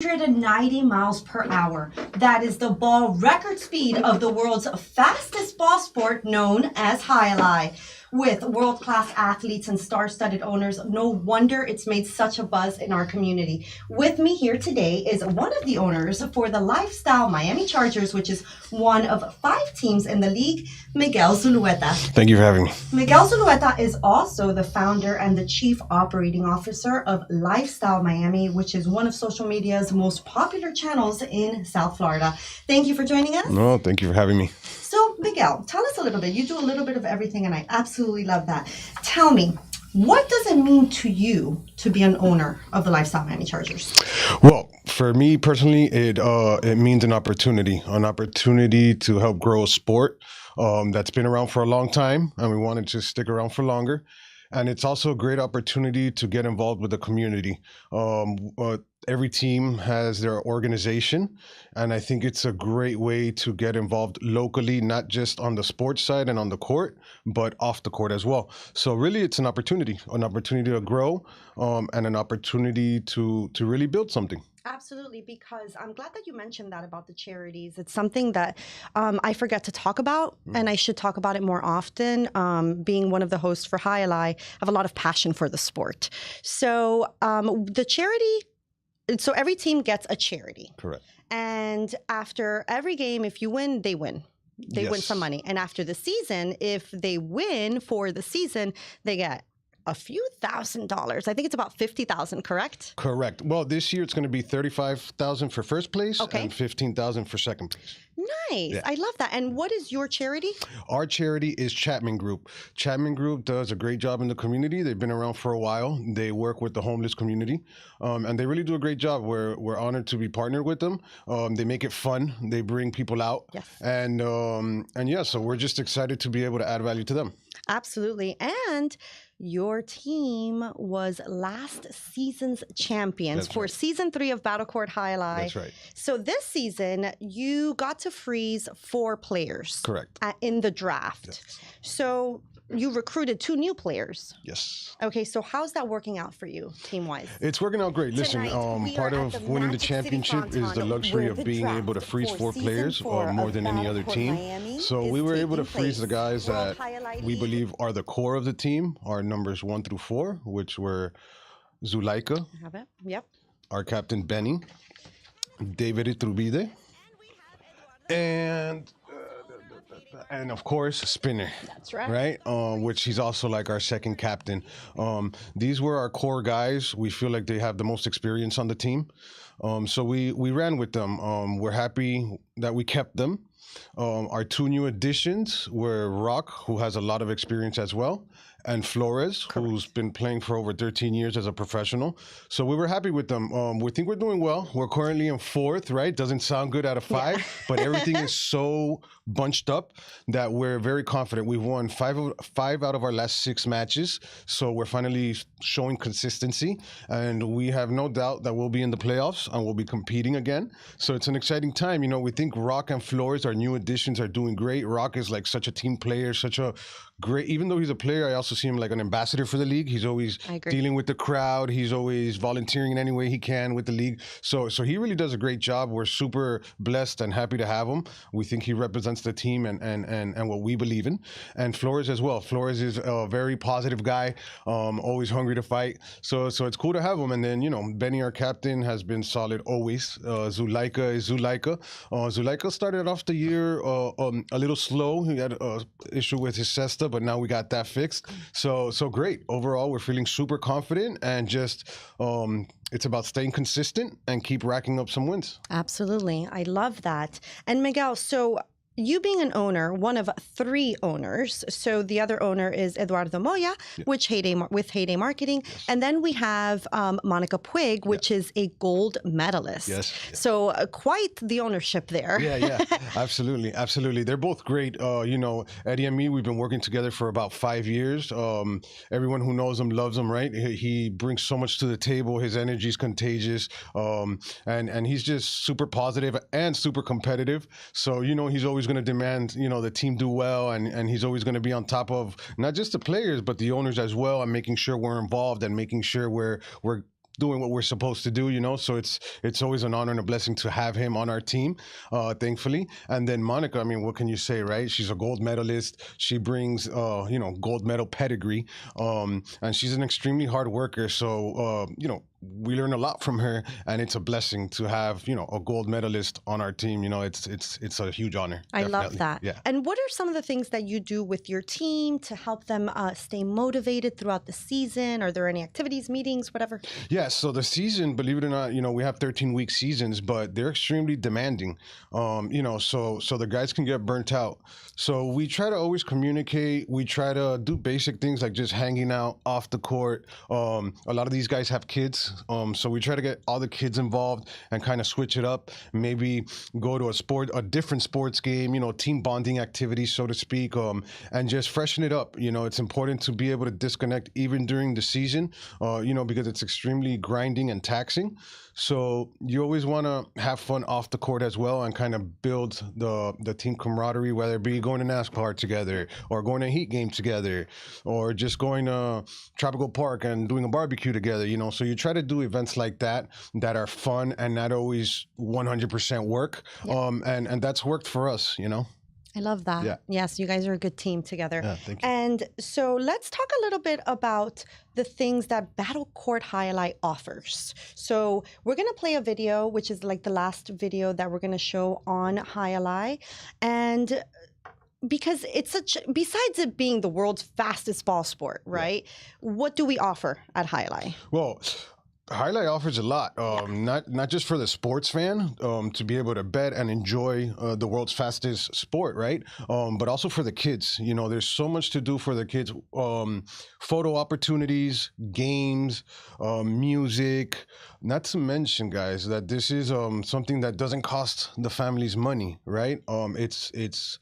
190 miles per hour. That is the ball record speed of the world's fastest ball sport known as Jai Alai. With world-class athletes and star-studded owners, no wonder it's made such a buzz in our community. With me here today is one of the owners for the Lifestyle Miami Chargers, which is one of 5 teams in the league, Miguel Zulueta. Thank you for having me. Miguel Zulueta is also the founder and the chief operating officer of Lifestyle Miami, which is one of social media's most popular channels in South Florida. Thank you for joining us. No, thank you for having me. So, Miguel, tell us a little bit. You do a little bit of everything, and I absolutely love that. Tell me, what does it mean to you to be an owner of the Lifestyle Miami Chargers? Well, for me personally, it means an opportunity to help grow a sport that's been around for a long time, and we wanted to stick around for longer. And it's also a great opportunity to get involved with the community. Every team has their organization, and I think it's a great way to get involved locally, not just on the sports side and on the court, but off the court as well. So really, it's an opportunity to grow, and an opportunity to really build something. Absolutely, because I'm glad that you mentioned that about the charities. It's something that I forget to talk about, and I should talk about it more often. Being one of the hosts for Jai Alai, I have a lot of passion for the sport. So the charity, so every team gets a charity. Correct. And after every game, if you win, they win. They win some money. And after the season, if they win for the season, they get a few $1,000s. I think it's about 50,000, correct? Correct. Well, this year it's going to be 35,000 for first place and 15,000 for second place. Nice. Yeah. I love that. And what is your charity? Our charity is Chapman Group. Chapman Group does a great job in the community. They've been around for a while. They work with the homeless community, and they really do a great job. We're honored to be partnered with them. They make it fun. They bring people out. Yes. And yeah, so we're just excited to be able to add value to them. Absolutely. And your team was last season's champions for season 3 of Battle Court Jai Alai. That's right. So this season, you got to freeze 4 players. Correct. In the draft. Yes. So you recruited 2 new players. Yes. Okay, so how's that working out for you, team-wise? It's working out great. Listen, part of winning the championship is the luxury of being able to freeze 4 players more than any other team. So we were able to freeze the guys that we believe are the core of the team, our numbers 1 through 4, which were Zuleika, our captain Benny, David Iturbide, and of course Spinner. That's right. Right, which he's also like our second captain. These were our core guys. We feel like they have the most experience on the team, so we ran with them. We're happy that we kept them. Our 2 new additions were Rock, who has a lot of experience as well, and Flores, who's been playing for over 13 years as a professional. So we were happy with them. We think we're doing well. We're currently in 4th, right? Doesn't sound good out of 5, but everything is so bunched up that we're very confident. We've won 5 out of our last 6 matches. So we're finally showing consistency, and we have no doubt that we'll be in the playoffs and we'll be competing again. So it's an exciting time. You know, we think Rock and Flores, our new additions, are doing great. Rock is like such a team player, such a great, even though he's a player, I also see him like an ambassador for the league. He's always dealing with the crowd. He's always volunteering in any way he can with the league. So he really does a great job. We're super blessed and happy to have him. We think he represents the team and what we believe in. And Flores as well. Flores is a very positive guy, always hungry to fight. So it's cool to have him. And then, you know, Benny, our captain, has been solid always. Zuleika is Zuleika. Zuleika started off the year a little slow. He had an issue with his cesta, but now we got that fixed. So great. Overall, we're feeling super confident, and just it's about staying consistent and keep racking up some wins. Absolutely. I love that. And Miguel, so you being an owner, one of 3 owners, so the other owner is Eduardo Moya, with Heyday Marketing, and then we have Monica Puig, which is a gold medalist. Yes. So quite the ownership there. Yeah, absolutely. They're both great. You know, Eddie and me, we've been working together for about 5 years. Everyone who knows him loves him, right? He brings so much to the table. His energy is contagious, and he's just super positive and super competitive. So, you know, he's always going to demand, you know, the team do well, and he's always going to be on top of not just the players but the owners as well, and making sure we're involved and making sure we're doing what we're supposed to do, so it's always an honor and a blessing to have him on our team, thankfully. And then Monica, I mean, what can you say, right? She's a gold medalist. She brings gold medal pedigree, and she's an extremely hard worker. So we learn a lot from her, and it's a blessing to have a gold medalist on our team. It's a huge honor. I definitely. love that. Yeah. And what are some of the things that you do with your team to help them stay motivated throughout the season? Are there any activities, meetings, whatever? Yeah, so the season, believe it or not, we have 13-week seasons, but they're extremely demanding. So the guys can get burnt out. So we try to always communicate. We try to do basic things like just hanging out off the court. A lot of these guys have kids. So we try to get all the kids involved and kind of switch it up. Maybe go to a different sports game, team bonding activities, so to speak, and just freshen it up. It's important to be able to disconnect even during the season, because it's extremely grinding and taxing. So you always want to have fun off the court as well and kind of build the team camaraderie, whether it be going to NASCAR together or going to a Heat game together or just going to Tropical Park and doing a barbecue together, So you try to do events like that are fun and not always 100% work. Yeah. And that's worked for us, I love that. Yeah. Yes, you guys are a good team together. Yeah, thank you. And so let's talk a little bit about the things that Battle Court Jai Alai offers. So we're going to play a video, which is like the last video that we're going to show on Jai Alai. And because besides it being the world's fastest ball sport, right? Yeah. What do we offer at Jai Alai? Well, Jai Alai offers a lot, not just for the sports fan to be able to bet and enjoy the world's fastest sport, right? But also for the kids. There's so much to do for the kids. Photo opportunities, games, music. Not to mention, guys, that this is something that doesn't cost the families money, right? It's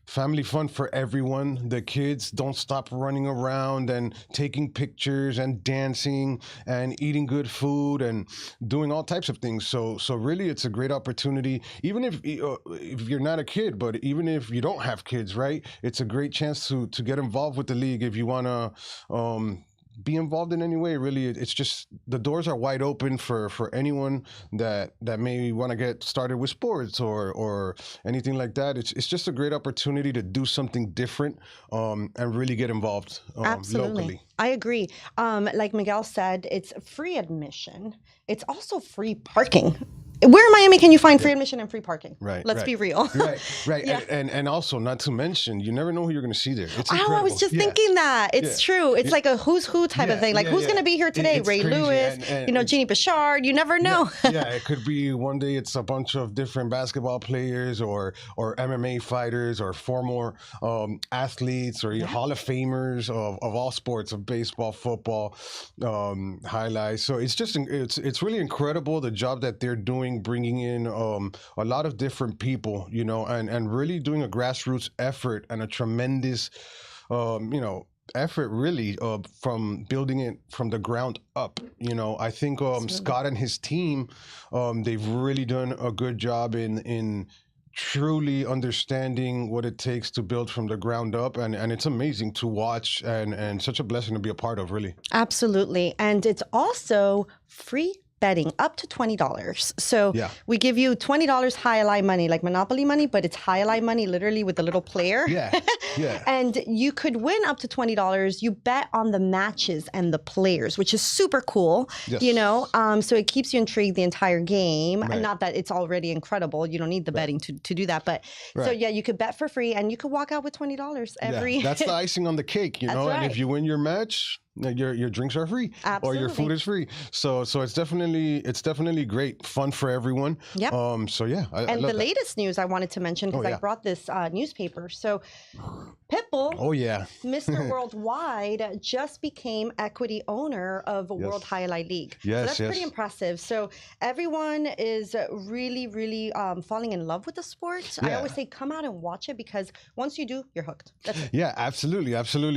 family fun for everyone. The kids don't stop running around and taking pictures and dancing and eating good food and doing all types of things. So really, it's a great opportunity. Even if you're not a kid, but even if you don't have kids, right? It's a great chance to get involved with the league if you want to be involved in any way. Really, it's just the doors are wide open for anyone that may want to get started with sports or anything like that. It's just a great opportunity to do something different and really get involved locally. I agree. Like Miguel said, it's free admission. It's also free parking. Where in Miami can you find free admission and free parking? Right. Let's be real. Right. Yeah. And also, not to mention, you never know who you're going to see there. It's incredible. I was just thinking that. It's true. It's like a who's who type of thing. Like, who's going to be here today? Ray crazy. Lewis, and Jeannie Bouchard. You never know. It could be one day it's a bunch of different basketball players or MMA fighters or former athletes or Hall of Famers of all sports, of baseball, football, highlights. So it's really incredible the job that they're doing, bringing in a lot of different people, and really doing a grassroots effort and a tremendous, effort really from building it from the ground up. I think Scott and his team, they've really done a good job in truly understanding what it takes to build from the ground up, and it's amazing to watch and such a blessing to be a part of, really. Absolutely. And it's also free betting up to $20. So we give you $20 Jai Alai money, like Monopoly money, but it's Jai Alai money literally with the little player. Yeah. And you could win up to $20. You bet on the matches and the players, which is super cool. Yes. So it keeps you intrigued the entire game. Right. Not that it's already incredible. You don't need the betting to do that. But so you could bet for free and you could walk out with $20 every. That's the icing on the cake, Right. And if you win your match, your drinks are free. Absolutely. Or your food is free. So it's definitely great fun for everyone. Yep. I and the latest news I wanted to mention, because I brought this newspaper. So Pitbull, Mr. Worldwide, just became equity owner of World Jai Alai League. Yes, so that's pretty impressive. So everyone is really, really falling in love with the sport. I always say come out and watch it, because once you do, you're hooked. That's it. Yeah, absolutely.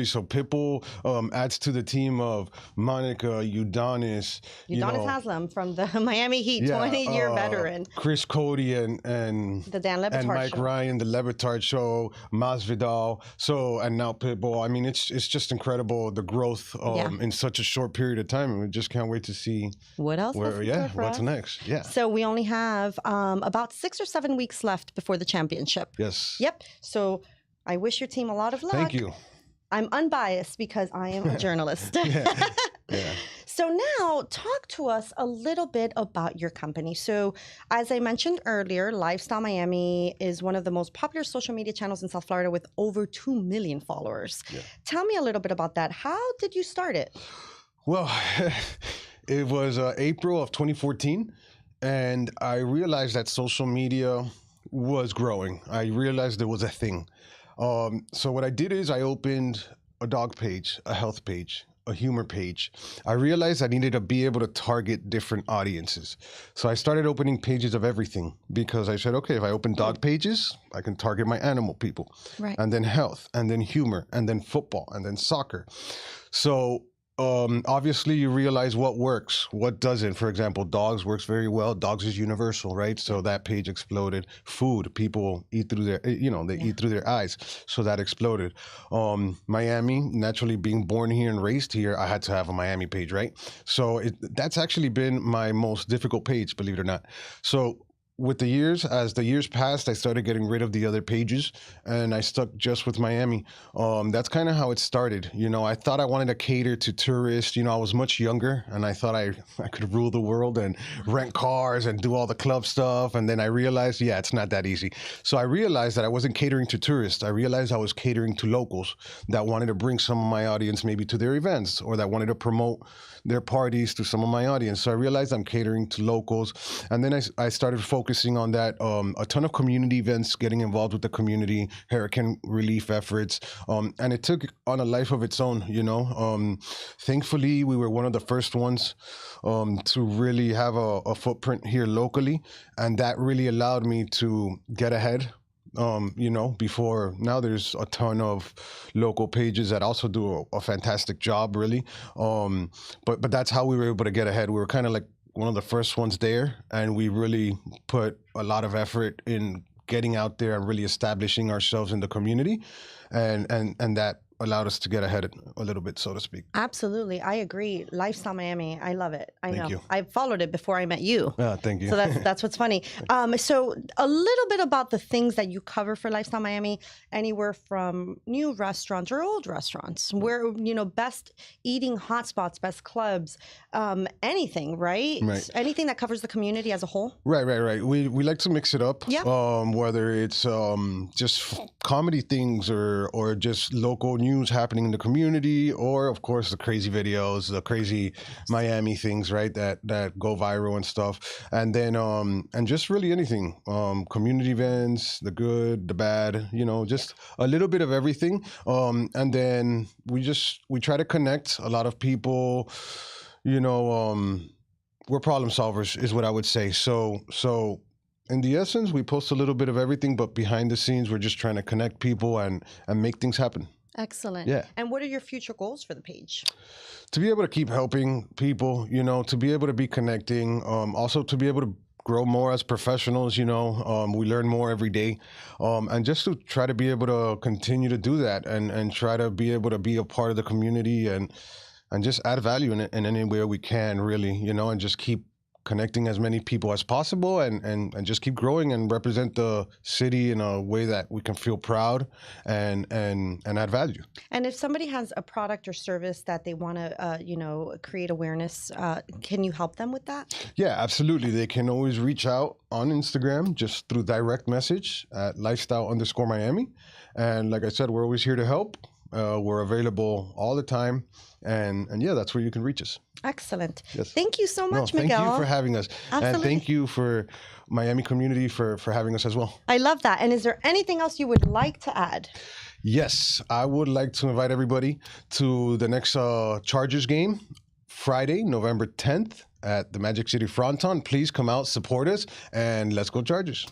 So Pitbull adds to the team of Monica, Udonis Haslam from the Miami Heat, 20-year veteran. Chris Cody and the Dan Le Batard and Mike show. Ryan, the Le Batard show, Masvidal. So and now Pitbull. I mean, it's just incredible the growth in such a short period of time, and we just can't wait to see what else has in store for what's us? next. Yeah. So we only have about 6 or 7 weeks left before the championship. Yes. Yep. So I wish your team a lot of luck. Thank you. I'm unbiased because I am a journalist. Yeah. So now talk to us a little bit about your company. So as I mentioned earlier, Lifestyle Miami is one of the most popular social media channels in South Florida with over 2 million followers. Yeah. Tell me a little bit about that. How did you start it? Well, it was April of 2014, and I realized that social media was growing. I realized there was a thing. So what I did is I opened a dog page, a health page, a humor page. I realized I needed to be able to target different audiences. So I started opening pages of everything because I said, okay, if I open dog pages, I can target my animal people. Right. And then health, and then humor, and then football, and then soccer. So obviously you realize what works, what doesn't. For example, dogs works very well. Dogs is universal, right? So that page exploded. Food, people eat through their, they eat through their eyes. So that exploded. Miami, naturally being born here and raised here, I had to have a Miami page, right? So that's actually been my most difficult page, believe it or not. So with the years, as the years passed, I started getting rid of the other pages and I stuck just with Miami. That's kind of how it started. I thought I wanted to cater to tourists. I was much younger and I thought I could rule the world and rent cars and do all the club stuff. And then I realized, it's not that easy. So I realized that I wasn't catering to tourists. I realized I was catering to locals that wanted to bring some of my audience maybe to their events or that wanted to promote their parties to some of my audience. So I realized I'm catering to locals. And then I started focusing on that, a ton of community events, getting involved with the community, hurricane relief efforts. And it took on a life of its own, Thankfully, we were one of the first ones to really have a footprint here locally. And that really allowed me to get ahead. Before now there's a ton of local pages that also do a fantastic job, really. But that's how we were able to get ahead. We were kind of like one of the first ones there, and we really put a lot of effort in getting out there and really establishing ourselves in the community, and that allowed us to get ahead a little bit, so to speak. Absolutely. I agree. Lifestyle Miami. I love it. I know. Thank you. I followed it before I met you. Thank you. So that's what's funny. So a little bit about the things that you cover for Lifestyle Miami, anywhere from new restaurants or old restaurants, where, best eating hotspots, best clubs, anything, right? Right. Anything that covers the community as a whole. Right. We like to mix it up. Yeah. Whether it's just comedy things or just local news happening in the community, or of course the crazy videos, the crazy Miami things, right? That go viral and stuff. And then and just really anything, community events, the good, the bad, just a little bit of everything. And then we try to connect a lot of people, we're problem solvers is what I would say. So in the essence, we post a little bit of everything, but behind the scenes, we're just trying to connect people and make things happen. Excellent. Yeah. And what are your future goals for the page? To be able to keep helping people, to be able to be connecting, also to be able to grow more as professionals, we learn more every day, and just to try to be able to continue to do that and try to be able to be a part of the community and just add value in any way we can, really, and just keep connecting as many people as possible and just keep growing and represent the city in a way that we can feel proud and add value. And if somebody has a product or service that they want to, create awareness, can you help them with that? Yeah, absolutely. They can always reach out on Instagram just through direct message at lifestyle_Miami. And like I said, we're always here to help. We're available all the time. And that's where you can reach us. Excellent. Yes. Thank you so much, Miguel. Thank you for having us. Absolutely. And thank you for Miami community for having us as well. I love that. And is there anything else you would like to add? Yes, I would like to invite everybody to the next Chargers game, Friday, November 10th at the Magic City Fronton. Please come out, support us, and let's go Chargers.